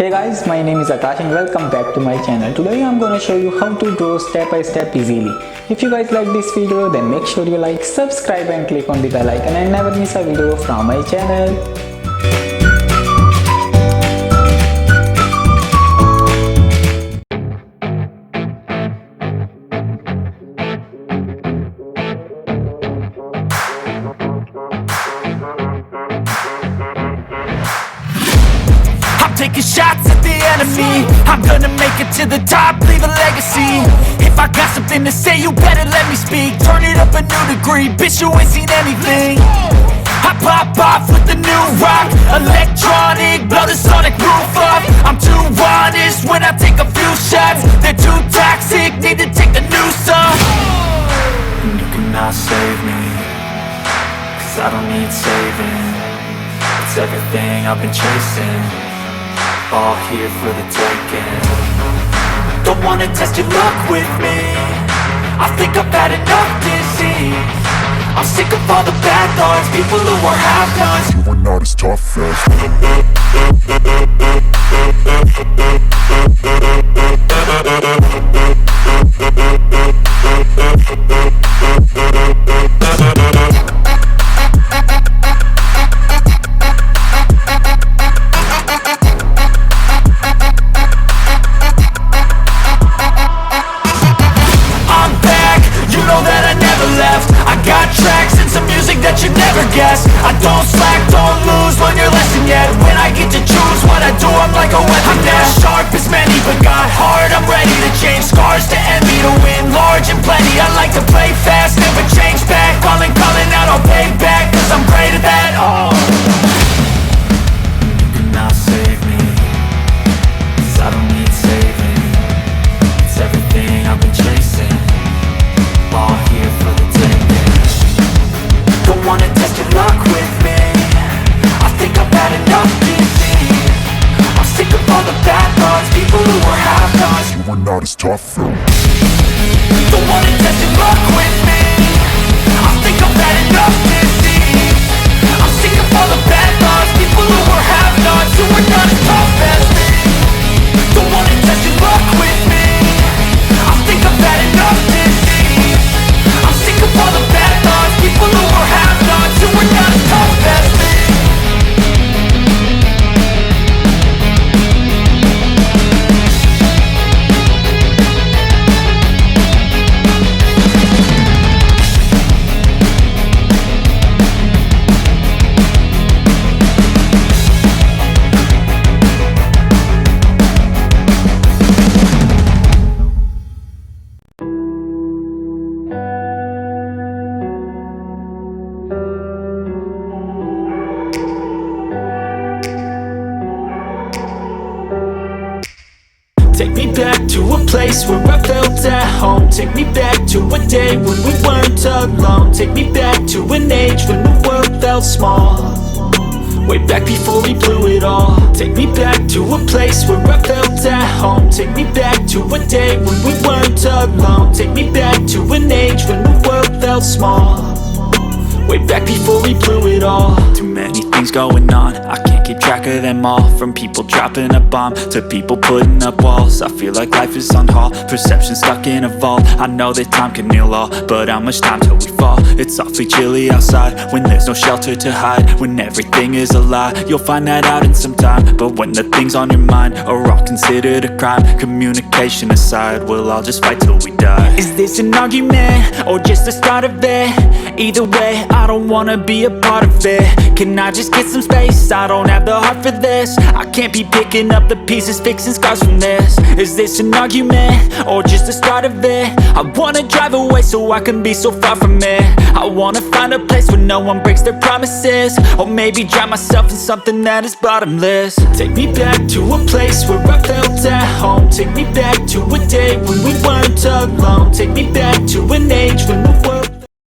Hey guys, my name is Akash and welcome back to my channel. Today I'm gonna show you how to draw step by step easily. If you guys like this video, then make sure you like, subscribe and click on the bell icon and never miss a video from my channel. Taking shots at the enemy, I'm gonna make it to the top, leave a legacy. If I got something to say, you better let me speak. Turn it up a new degree, bitch, you ain't seen anything. I pop off with the new rock, electronic, blow the sonic roof up. I'm too honest when I take a few shots. They're too toxic, need to take the noose off. And you cannot save me, cause I don't need saving. It's everything I've been chasing, all here for the taking. Don't wanna test your luck with me, I think I've had enough disease. I'm sick of all the bad thoughts, people who are half-nots. You are not as tough as that you never guess. I don't slack, don't lose, learn your lesson yet. When I get to choose what I do, I'm like a weapon. I'm not sharp as many, but got hard. I'm ready to change scars to envy, to win large and plenty. I like to play fast, never change back. Calling out, I'll pay back, cause I'm great at that. Oh, you cannot save me, cause I don't need saving. It's everything I've been chasing, all here for the taking. Don't wanna test your luck with me, I think I've had enough disease. I'm sick of all the bad thoughts, people who are half-nots. you are not as tough as. Don't wanna test your luck with me, I think I've had enough disease. I'm sick of all the bad thoughts, people who are half-nots, who are not as tough as me. Don't wanna test your luck with me, I think I've had enough disease. I'm sick of all the bad thoughts, people who are half-nots, who are not as tough as me. Take me back to a place where I felt at home. Take me back to a day when we weren't alone. Take me back to an age when the world felt small, way back before we blew it all. Take me back to a place where I felt at home. Take me back to a day when we weren't alone. Take me back to an age when the world felt small, way back before we blew it all. Too many things going on, I can't keep track of them all. From people dropping a bomb to people putting up walls. I feel like life is on hold, perception stuck in a vault. I know that time can heal all, but how much time till we fall? It's awfully chilly outside when there's no shelter to hide. When everything is a lie, you'll find that out in some time. But when the things on your mind are all considered a crime, communication aside, we'll all just fight till we die. Is this an argument or just the start of it? Either way, I don't wanna be a part of it. Can I just get some space? I don't have the heart for this. I can't be picking up the pieces, fixing scars from this. Is this an argument or just the start of it? I wanna drive away so I can be so far from it. I wanna find a place where no one breaks their promises, or maybe drown myself in something that is bottomless. Take me back to a place where I felt at home. Take me back to a day when we weren't alone. Take me back to an age when the world